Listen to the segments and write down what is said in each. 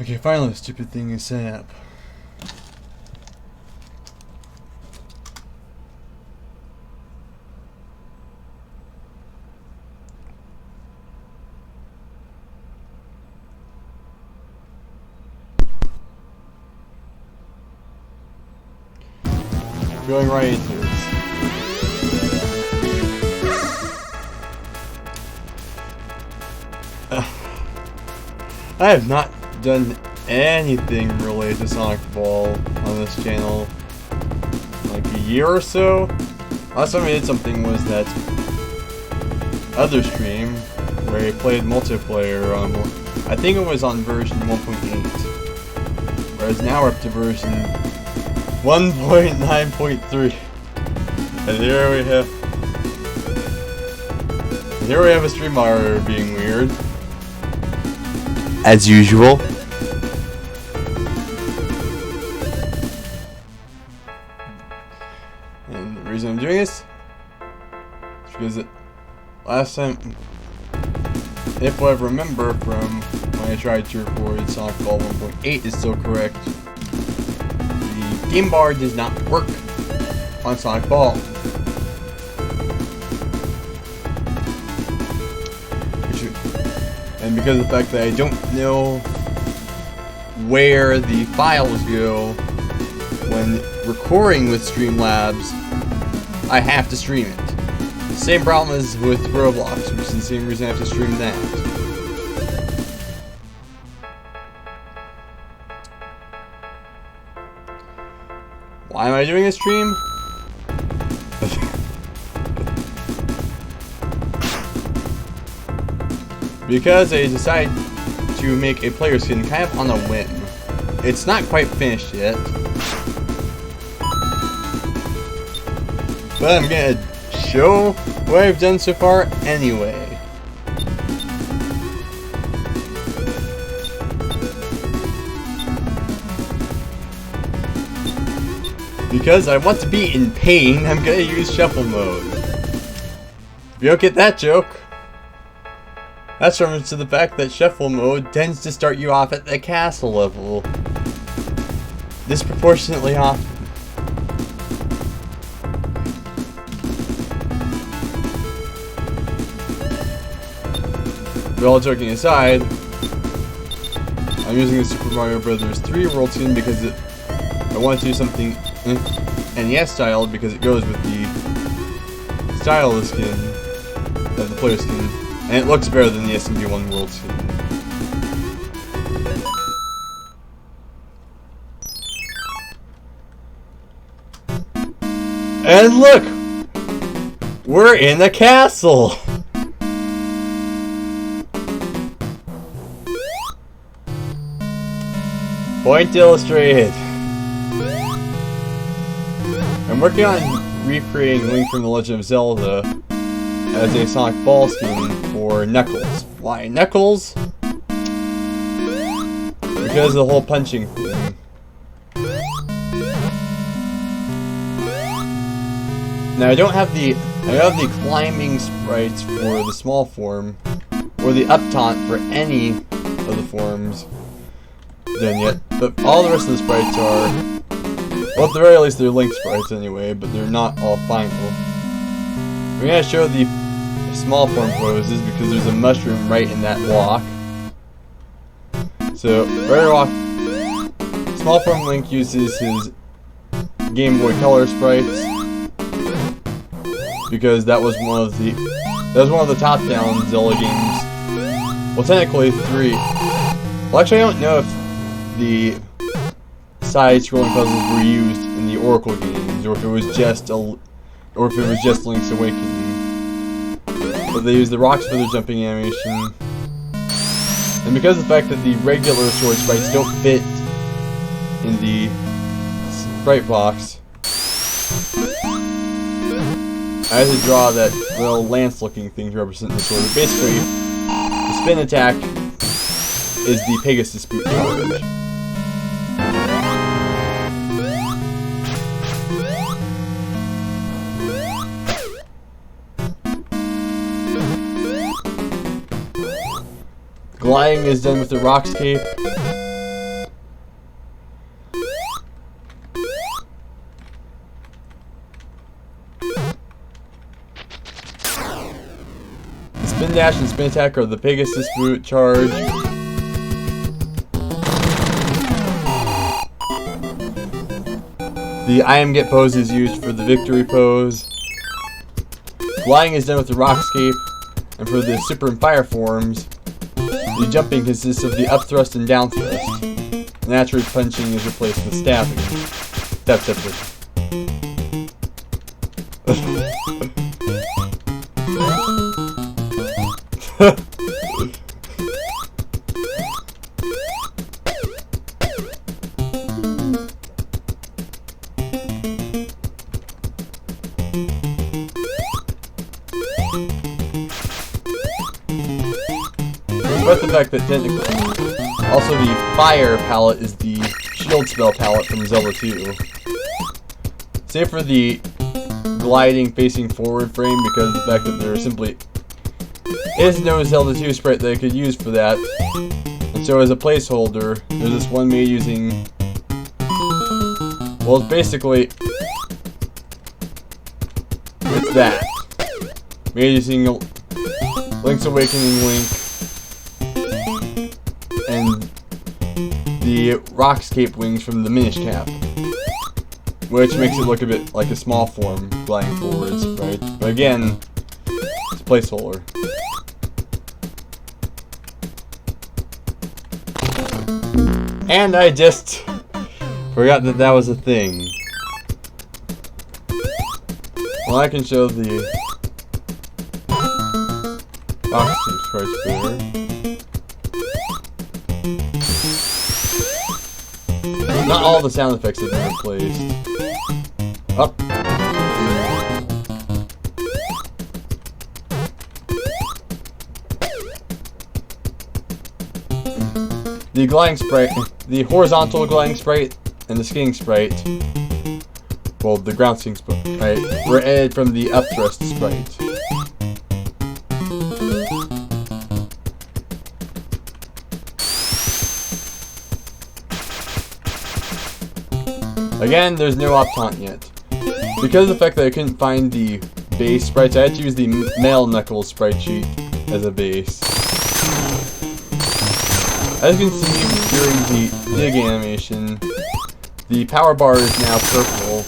Okay, finally the stupid thing is set up. Going right into this. I have not done anything related to Sonic Ball on this channel like a year or so. Last time I did something was that other stream where I played multiplayer on, I think it was on version 1.8, whereas now we're up to version 1.9.3, and here we have a stream monitor being weird, as usual. And the reason I'm doing this is because last time, if I remember from when I tried to record Sonic Ball 1.8 is still correct, the game bar does not work on Sonic Ball. And because of the fact that I don't know where the files go when recording with Streamlabs, I have to stream it. The same problem as with Roblox, which is the same reason I have to stream that. Why am I doing a stream? Because I decided to make a player skin kind of on a whim. It's not quite finished yet, but I'm gonna show what I've done so far anyway. Because I want to be in pain, I'm gonna use shuffle mode. If you don't get that joke, that's reference to the fact that shuffle mode tends to start you off at the castle level disproportionately often. But all joking aside, I'm using the Super Mario Bros. 3 world skin because I want to do something NES style because it goes with the style of the skin, of the player skin. And it looks better than the SMB1 World skin. And look! We're in a castle! Point illustrated. I'm working on recreating Link from the Legend of Zelda as a Sonic Ball skin for Knuckles. Why Knuckles? Because of the whole punching thing. Now I have the climbing sprites for the small form, or the up taunt for any of the forms done yet, but all the rest of the sprites are, well at the very least they're Link sprites anyway, but they're not all final. We're gonna show the small form poses because there's a mushroom right in that block. So, right off, small form Link uses his Game Boy Color sprites because that was one of the top-down Zelda games. Well, technically 3. Well, actually, I don't know if the side-scrolling puzzles were used in the Oracle games, or if it was just Link's Awakening. But they use the rocks for their jumping animation. And because of the fact that the regular sword sprites don't fit in the sprite box, I had to draw that little lance-looking thing to represent the sword. Basically, the spin attack is the Pegasus boot garbage. Gliding is done with the Rock's Cape, dash and spin attack are the Pegasus boot charge. The I am get pose is used for the victory pose. Flying is done with the rockscape, and for the super and fire forms, the jumping consists of the up thrust and down thrust. Naturally, punching is replaced with stabbing. Stab, stab, stab. Despite the fact that technically, also the fire palette is the shield spell palette from Zelda 2. Save for the gliding facing forward frame because of the fact that there simply is no Zelda 2 sprite that I could use for that. And so as a placeholder, there's this one made using, well, it's basically, it's that. Made using Link's Awakening Link and the Rockscape wings from the Minish Cap, which makes it look a bit like a small form gliding forwards, right? But again, it's a placeholder. And I just forgot that that was a thing. Well, I can show the Rockscape sprites there. Not all the sound effects have been replaced. Up. The gliding sprite, the horizontal gliding sprite, and the skiing sprite, well, the ground skiing sprite, were added from the up thrust sprite. Again, there's no up taunt yet. Because of the fact that I couldn't find the base sprites, I had to use the male Knuckles sprite sheet as a base. As you can see during the dig animation, the power bar is now purple.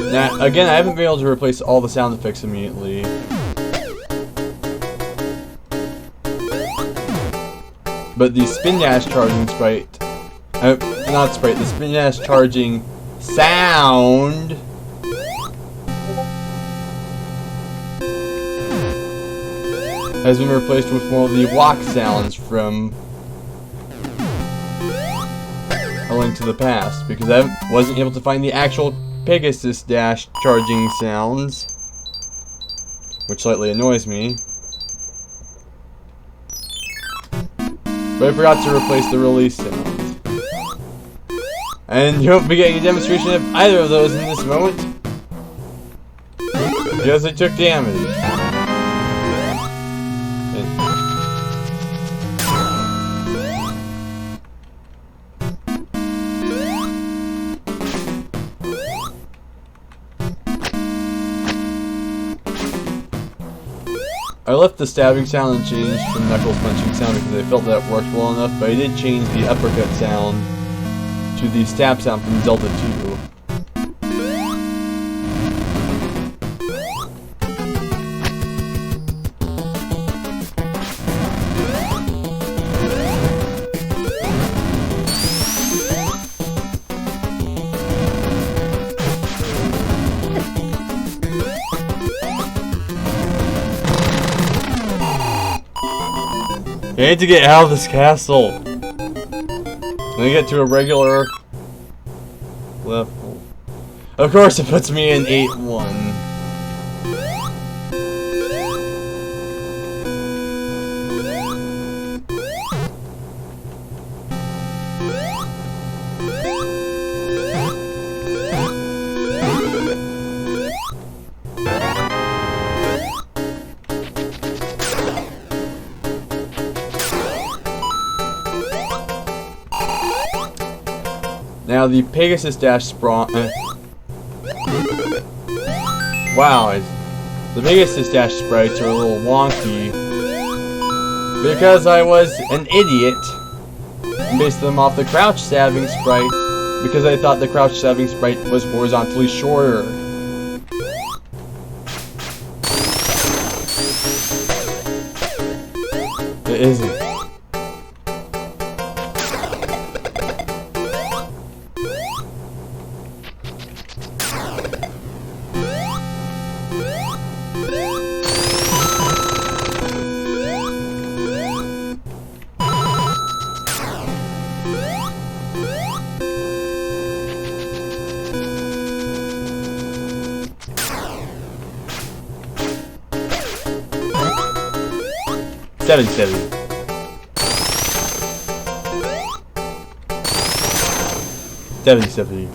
Now, again, I haven't been able to replace all the sound effects immediately. But the spin dash charging sprite, not sprite, the spin dash charging sound has been replaced with one of the walk sounds from A Link to the Past, because I wasn't able to find the actual Pegasus dash charging sounds, which slightly annoys me. But I forgot to replace the release sounds. And you won't be getting a demonstration of either of those in this moment, because I took damage. I left the stabbing sound and changed from Knuckles punching sound because I felt that worked well enough, but I did change the uppercut sound to the stab sound from Zelda 2. I need to get out of this castle. Let me get to a regular level. Of course, it puts me in 8-1. Now the Pegasus Dash Sprawl. Wow, the Pegasus Dash sprites are a little wonky because I was an idiot and based them off the Crouch Stabbing sprite because I thought the Crouch Stabbing sprite was horizontally shorter. It isn't. Seven. 70.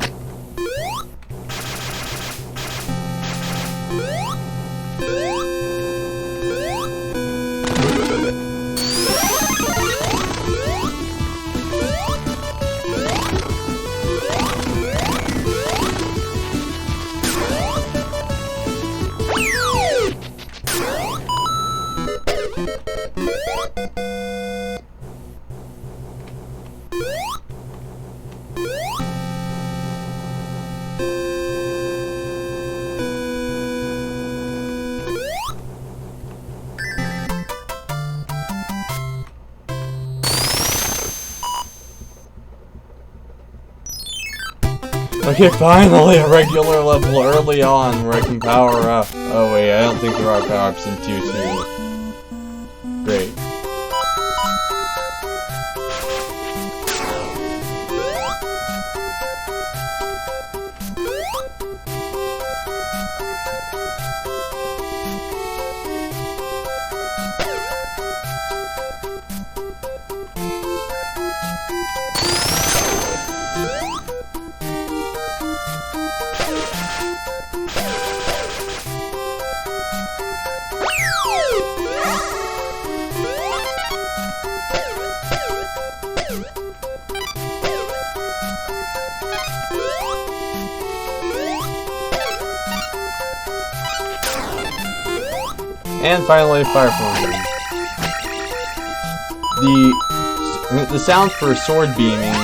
Okay, finally a regular level early on where I can power up. Oh wait, I don't think there are power-ups in 2-2. Great. And finally, Fire Flame. The sound for sword beaming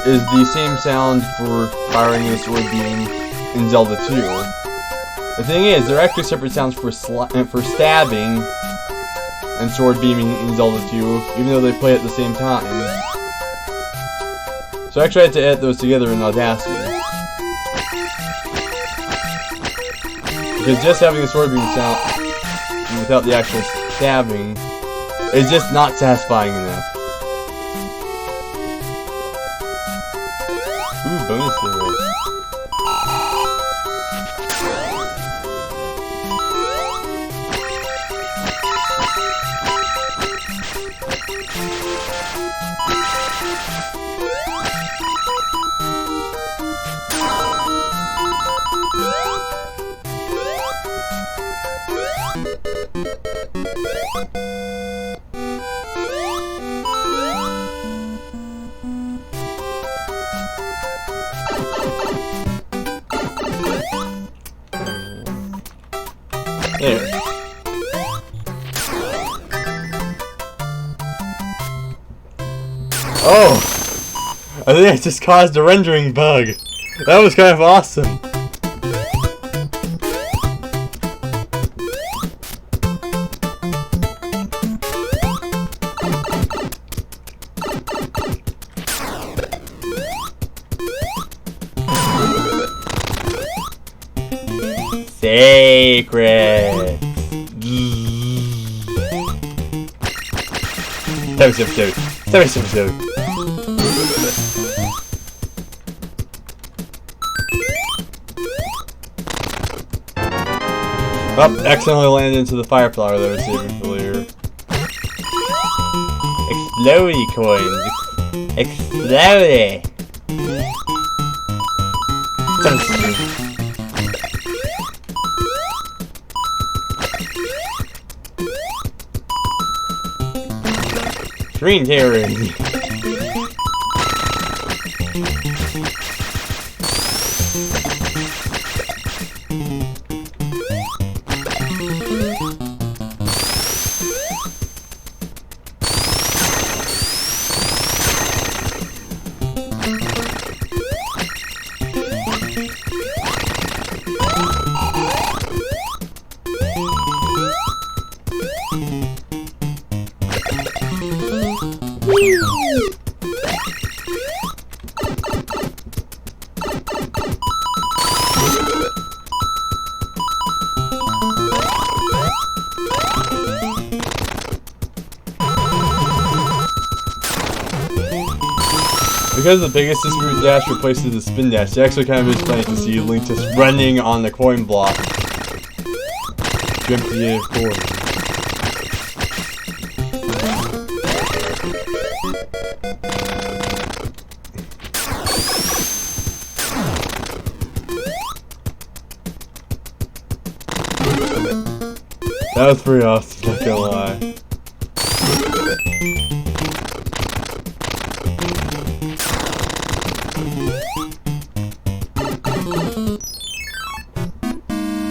is the same sound for firing a sword beam in Zelda 2. The thing is, there are actually separate sounds for stabbing and sword beaming in Zelda 2, even though they play at the same time. So I actually had to edit those together in Audacity. Because just having a sword beam sound without the actual stabbing is just not satisfying enough. Ooh, bonus there. There. Oh! I think I just caused a rendering bug. That was kind of awesome. Sacred. Stabby. Oh, accidentally landed into the fire flower that I was saving earlier. Explodey coins. Explodey. Green terrorism. Because the Pegasus root dash replaces the spin dash, it actually kind of is funny to see Link just running on the coin block to empty a coin. That was pretty awesome, not gonna lie.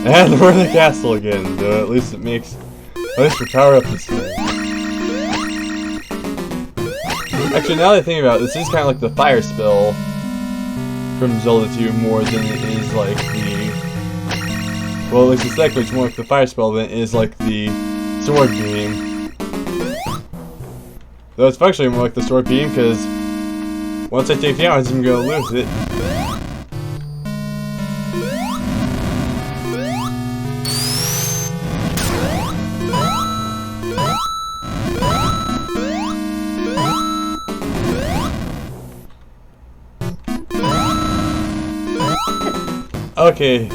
And we're in the castle again, though at least it makes... At least we power up this thing. Actually, now that I think about it, this is kind of like the fire spell from Zelda 2 more than it is like the... Well, at least aesthetically, it's more like the fire spell than it is like the sword beam. Though it's functionally more like the sword beam, because once I take it out, I'm going to lose it. Okay,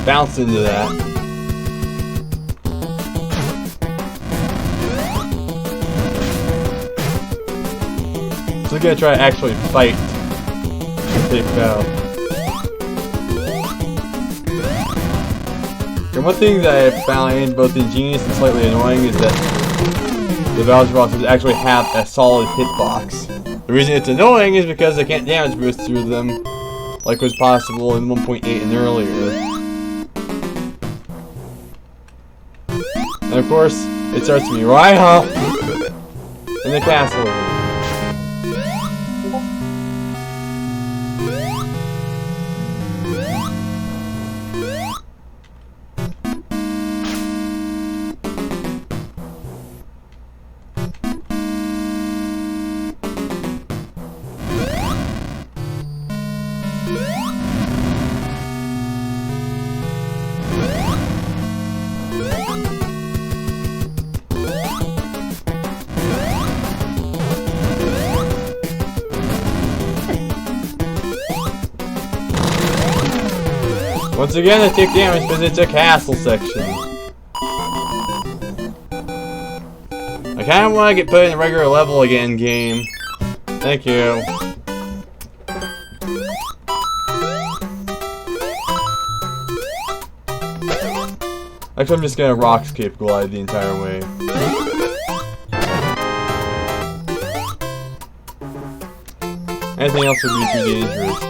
bounce into that. So we're gonna try to actually fight and take out. And one thing that I found both ingenious and slightly annoying is that the Bowser bosses actually have a solid hitbox. The reason it's annoying is because I can't damage boost through them like was possible in 1.8 and earlier. And of course, it starts me right off in the castle. Once again, I take damage because it's a castle section. I kind of want to get put in a regular level again, game. Thank you. Actually, I'm just gonna rock skip glide the entire way. Anything else would be too dangerous.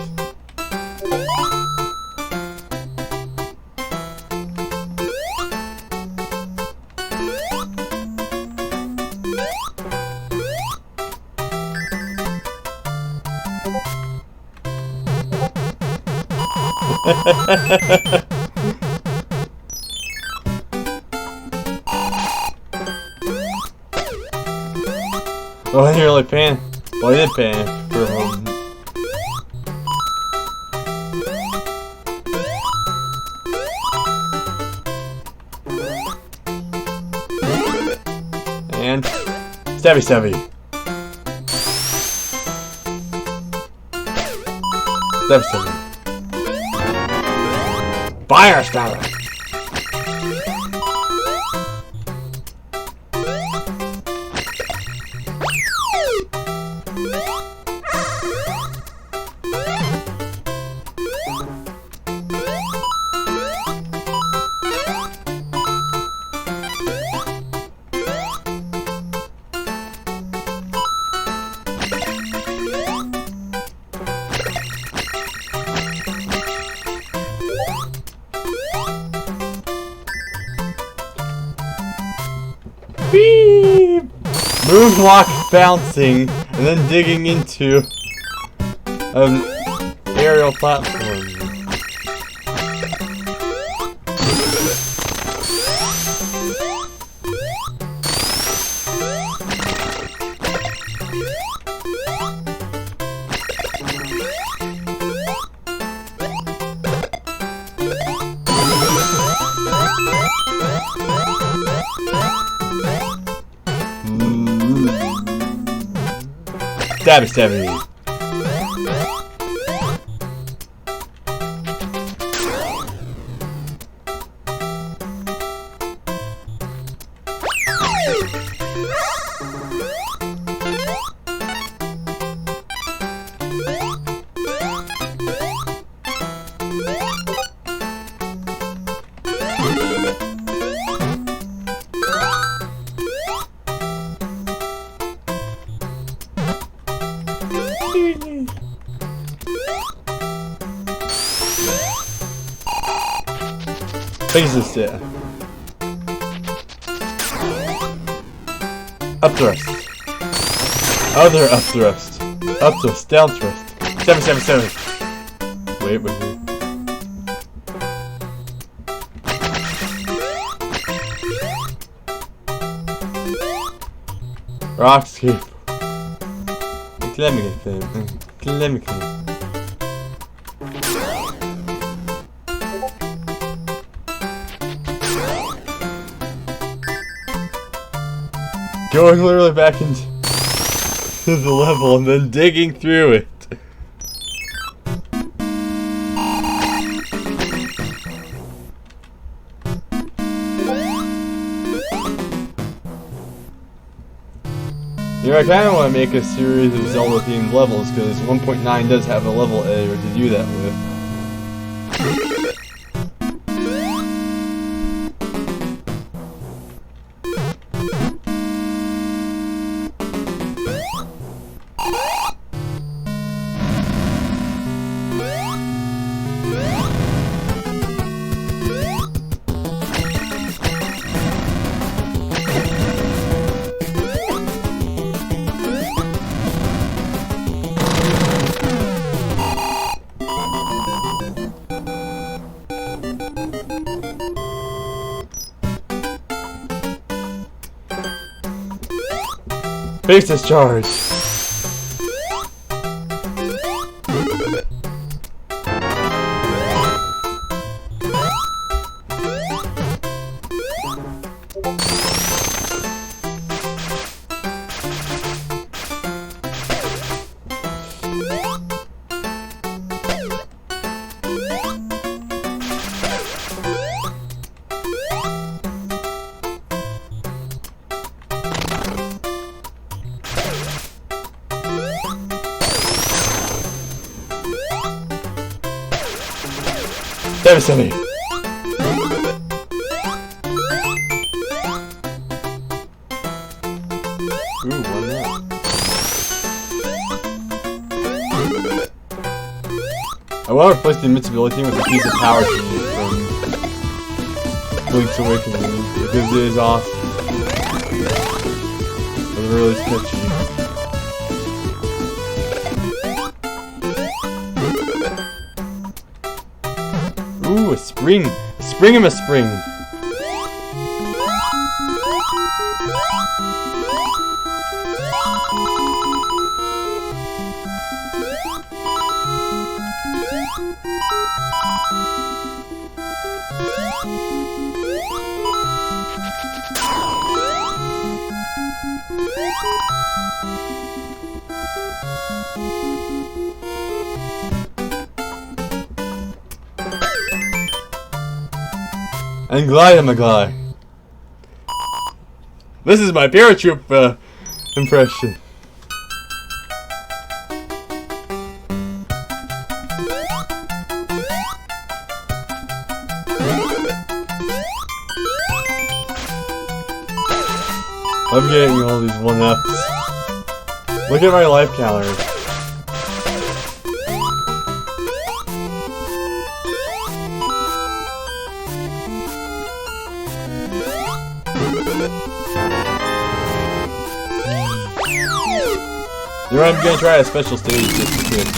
Oh, I nearly panicked. Well, I did panic for a moment. And stabby. Step 7. Fire starter. Beep! Moonwalk bouncing and then digging into an aerial platform. Stabby stabby. Faces it. Up thrust. Other up thrust. Up thrust. Down thrust. 777. Wait. Rock escape. Calamity. Going literally back into the level and then digging through it. You know, I kind of want to make a series of Zelda-themed levels because 1.9 does have a level editor to do that with. Face discharge. Devastating. Ooh, one more. I want to replace the invincibility thing with a piece of power thing from Link's Awakening because it is awesome. It's really sketchy. Ooh, a spring! A spring of a spring! And glide. This is my paratroop impression. I'm getting all these 1Fs. Look at my life counter. You know, I'm gonna try a special stage just to quit.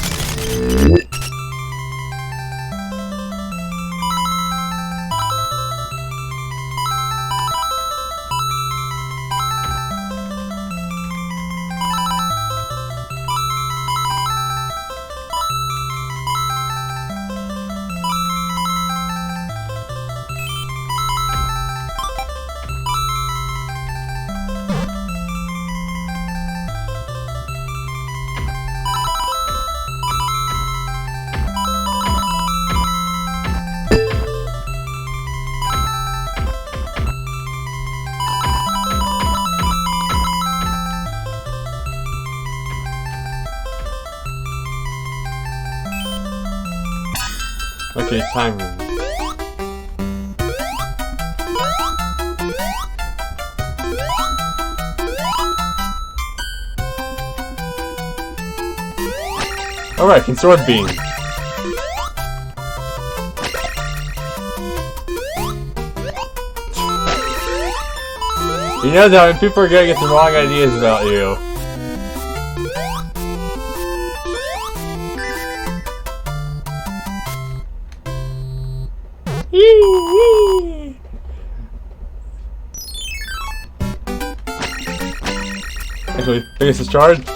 Okay, time ring. Alright, can sword beam. You know that when people are gonna get the wrong ideas about you. Actually, I guess it's charged.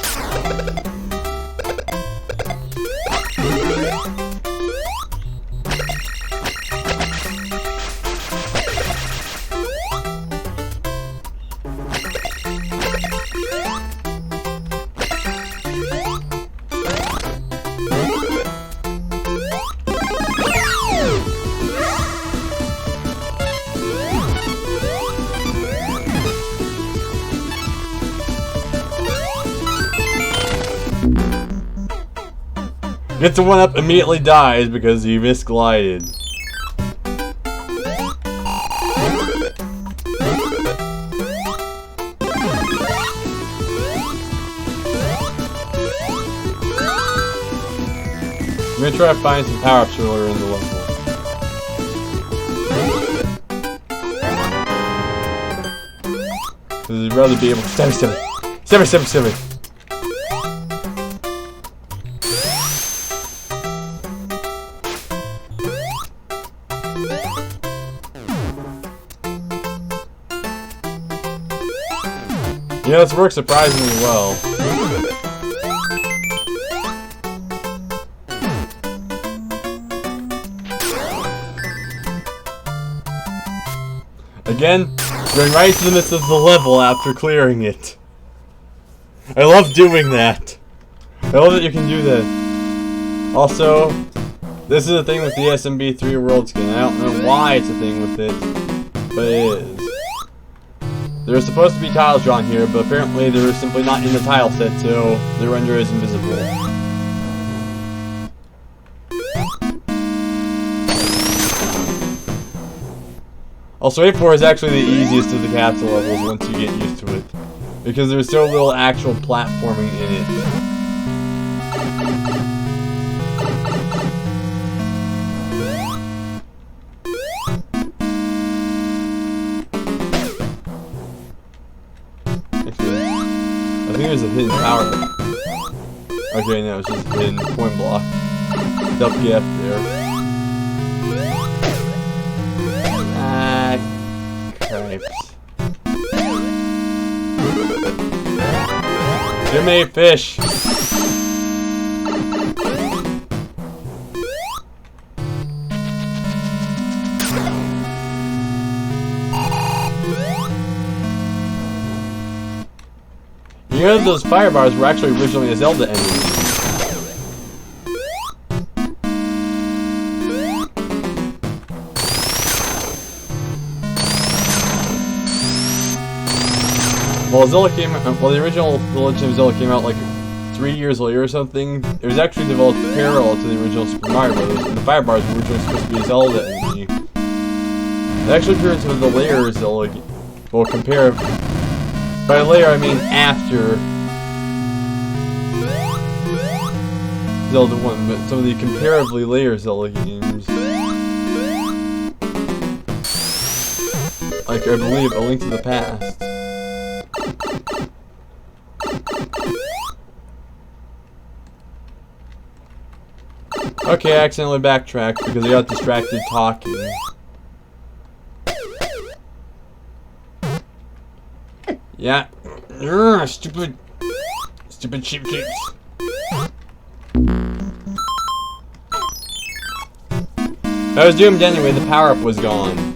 Gets a 1-up, immediately dies because he misglided. I'm gonna try to find some power-ups earlier in the level. Because I'd rather be able to stab. You know, this works surprisingly well. Again, going right into the midst of the level after clearing it. I love doing that. I love that you can do that. Also, this is a thing with the SMB3 World skin. I don't know why it's a thing with it, but it is. There's supposed to be tiles drawn here, but apparently they're simply not in the tile set, so they're rendered as invisible. Also, A4 is actually the easiest of the capsule levels once you get used to it, because there's so little actual platforming in it. I think there's a hidden power. Okay, no, it's just a hidden coin block. Up gap there. Ah, cripes. Give me a fish. You know those fire bars were actually originally a Zelda enemy. Well, Zelda came. Well, the original The Legend of Zelda came out like 3 years later or something. It was actually developed parallel to the original Super Mario Bros. And the fire bars were originally supposed to be a Zelda enemy. It actually appears with the layer Zelda. Well, compare. By layer, I mean after Zelda 1, but some of the comparatively later Zelda games. Like, I believe, A Link to the Past. Okay, I accidentally backtracked because I got distracted talking. Yeah. Stupid Cheep Cheeps. I was doomed anyway, the power-up was gone.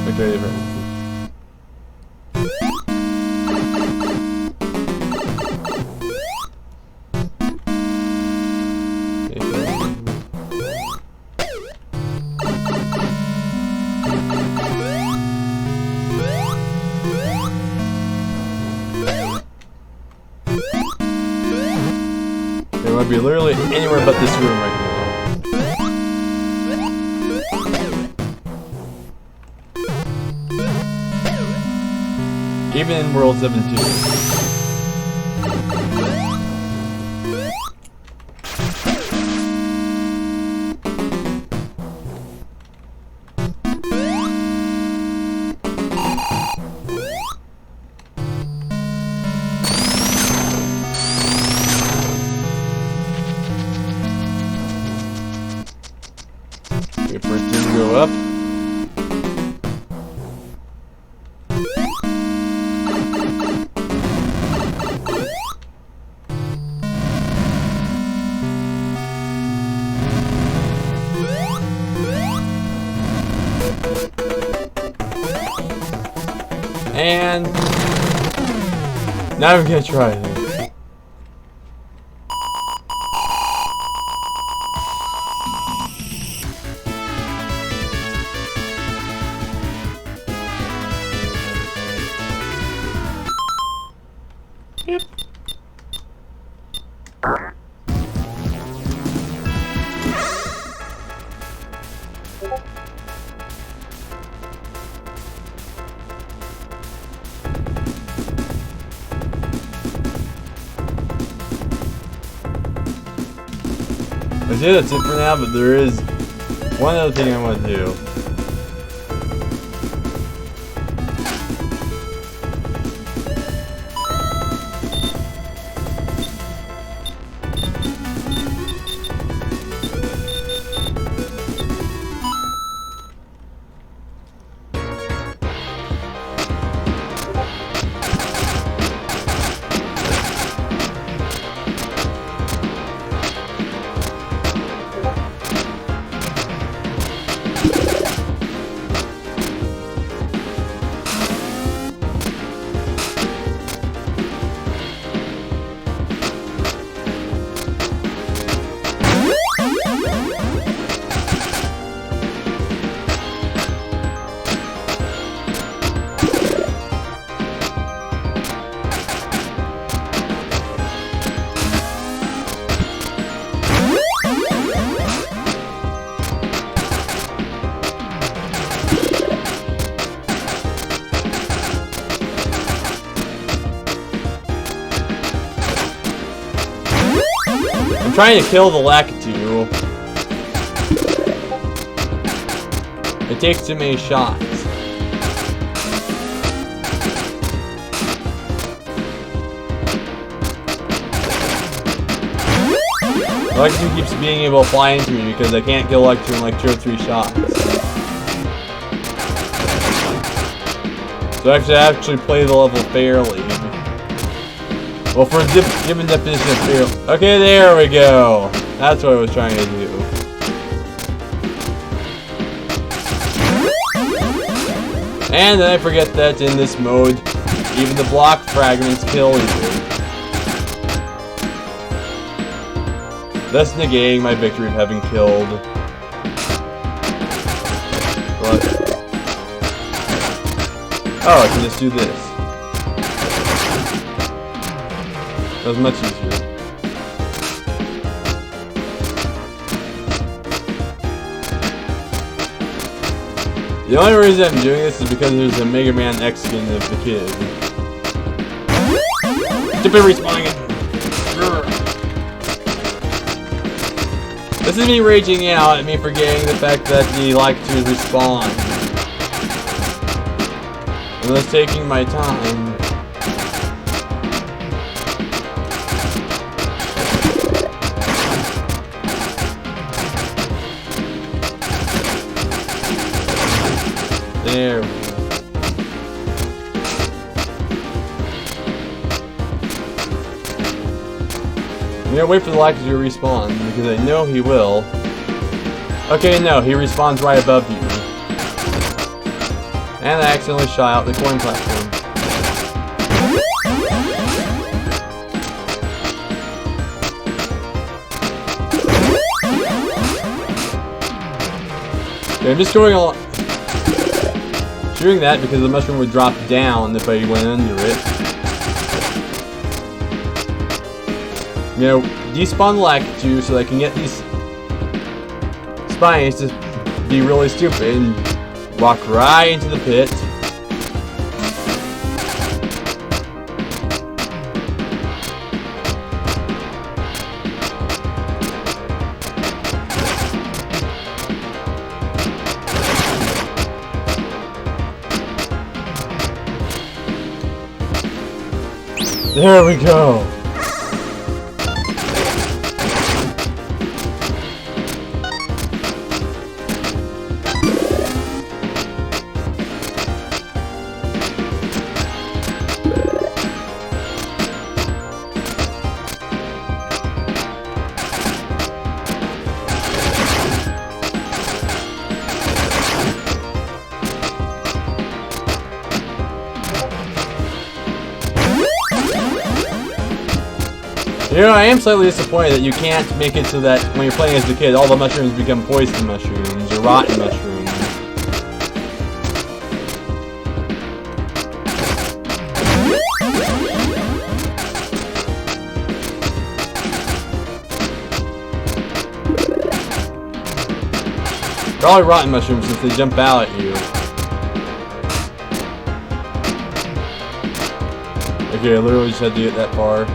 Okay, right. It might be literally anywhere but this room right now. Even in World 17. Wait for it to go up. And now I'm gonna try this. Yep. I say that's it for now, but there is one other thing I want to do. I'm trying to kill the Lakitu. It takes too many shots. Lakitu keeps being able to fly into me because I can't kill Lakitu in like 2 or 3 shots. So I have to actually play the level fairly. Well, for a given definition of fail. Okay, there we go. That's what I was trying to do. And then I forget that in this mode, even the block fragments kill you. Thus negating my victory of having killed. But oh, I can just do this. That was much easier. The only reason I'm doing this is because there's a Mega Man X skin of the kid. Stupid respawning it! This is me raging out at me forgetting the fact that he liked to respawn. And thus taking my time. There we go. I'm gonna wait for the Lactus to respawn, because I know he will. Okay, no, he respawns right above you. And I accidentally shot out the coin platform. Okay, I'm just going along. Doing that because the mushroom would drop down if I went under it. You know, despawn the Lactus so I can get these spines to be really stupid and walk right into the pit. There we go. You know, I am slightly disappointed that you can't make it so that when you're playing as the kid, all the mushrooms become poison mushrooms or rotten mushrooms. They're all rotten mushrooms since they jump out at you. Okay, I literally just had to get that far.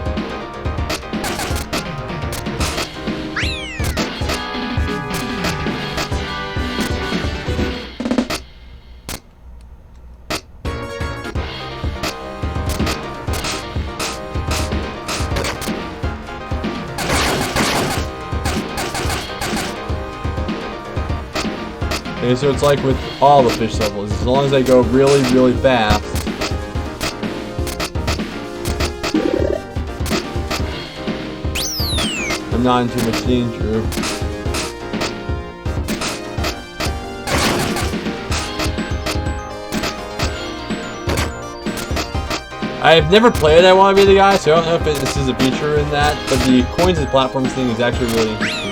Okay, so it's like with all the fish levels, as long as I go really, really fast. I'm not in too much danger. I've never played I Want to Be the Guy, so I don't know if this is a feature in that, but the coins and platforms thing is actually really interesting.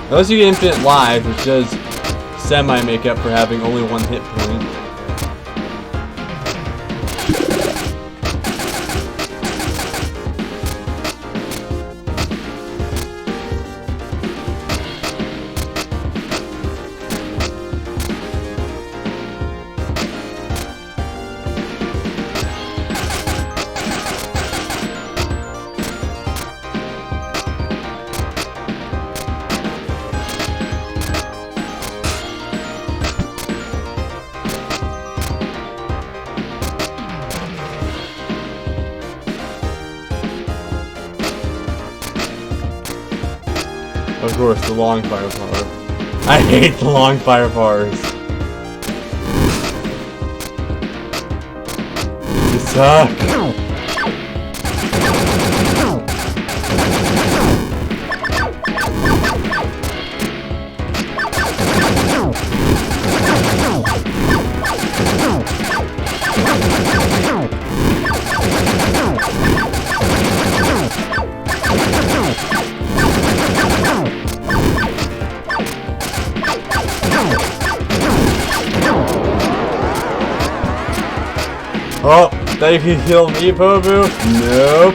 Unless you get infinite lives, which does semi-make up for having only one hit point. Of course, the long fire power. I hate the long fire powers. You suck. Oh, that you can kill me, Pobu? Nope.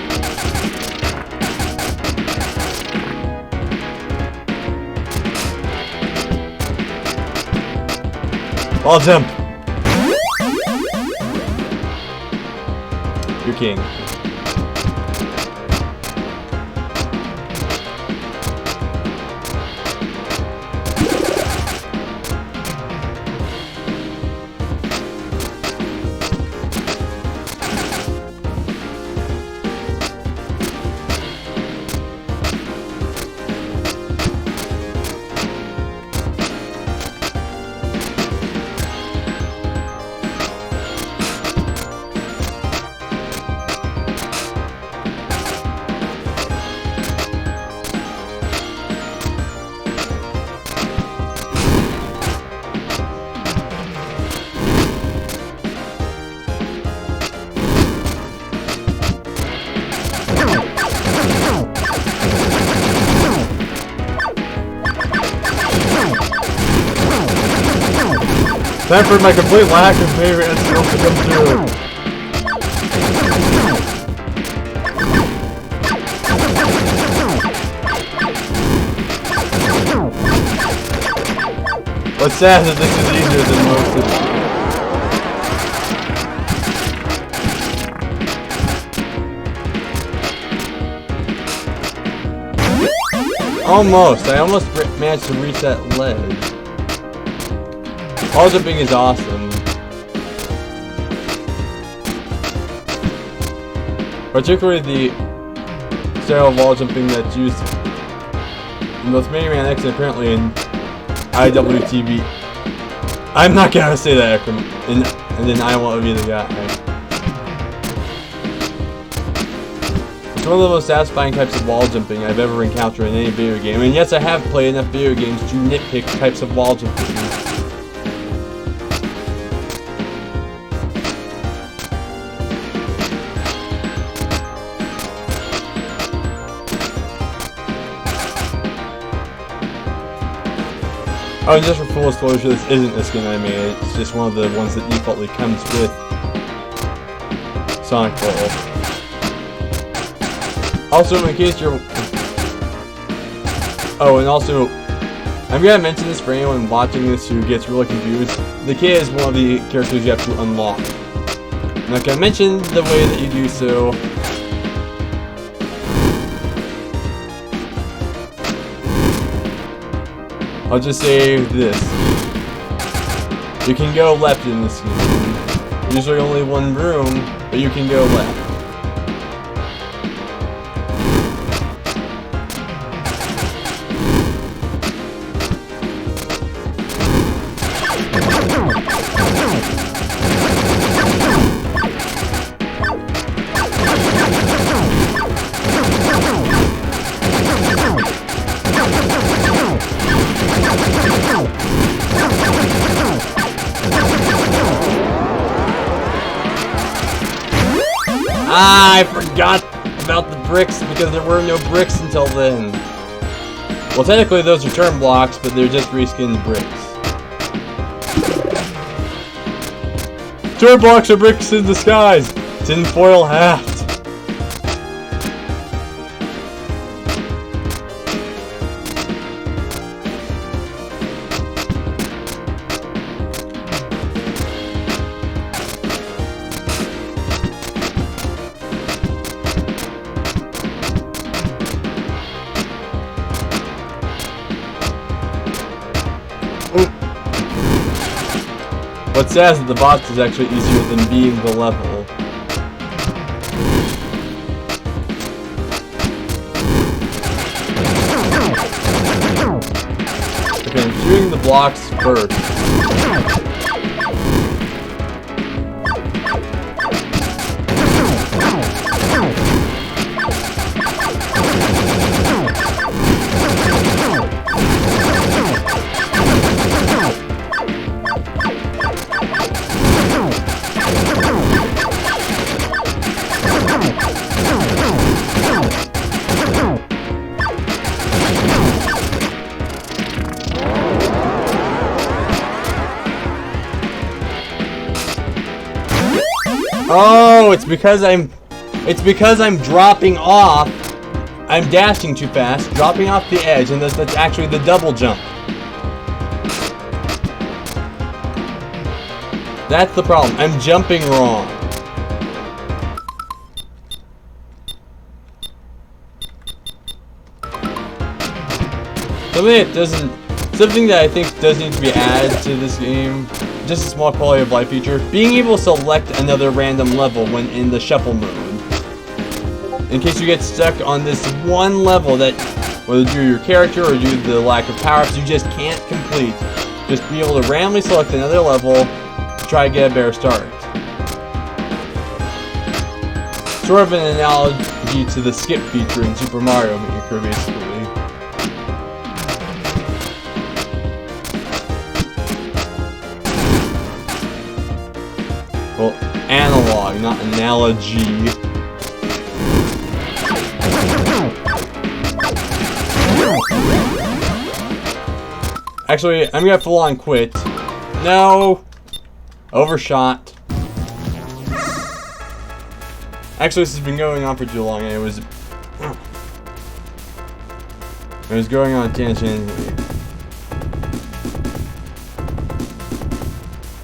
Ball jump. You're king. Time for my complete lack of favorite instruments to come through. What's sad is that this is easier than most of them. Almost. I almost managed to reach that ledge. Wall jumping is awesome. Particularly the style of wall jumping that's used in both Mega Man X and apparently in IWTV. I'm not gonna say that acronym, and then I won't be the guy. It's one of the most satisfying types of wall jumping I've ever encountered in any video game, and yes, I have played enough video games to nitpick types of wall jumping. Oh, and just for full disclosure, this isn't the skin I made, it's just one of the ones that defaultly comes with Sonic Boll. Also, in case you're... Oh, and also, I'm gonna mention this for anyone watching this who gets really confused. The kid is one of the characters you have to unlock. I'm not gonna mention the way that you do so. I'll just say this. You can go left in this game. Usually only one room, but you can go left. Ah, I forgot about the bricks because there were no bricks until then. Well, technically those are turn blocks, but they're just reskinned bricks. Turn blocks are bricks in disguise. Tinfoil hat. What's sad is that the boss is actually easier than being the level. Okay, I'm shooting the blocks first. Oh, it's because I'm dropping off. I'm dashing too fast, dropping off the edge, and that's actually the double jump. That's the problem. I'm jumping wrong. Something that I think does need to be added to this game, just a small quality of life feature, being able to select another random level when in the shuffle mode. In case you get stuck on this one level that, whether due to your character or due to the lack of power-ups, you just can't complete, just be able to randomly select another level to try to get a better start. Sort of an analogy to the skip feature in Super Mario Maker, basically. Well, analog, not analogy. Actually, I'm gonna full on quit. No! Overshot. Actually, this has been going on for too long, and it was going on a tangent.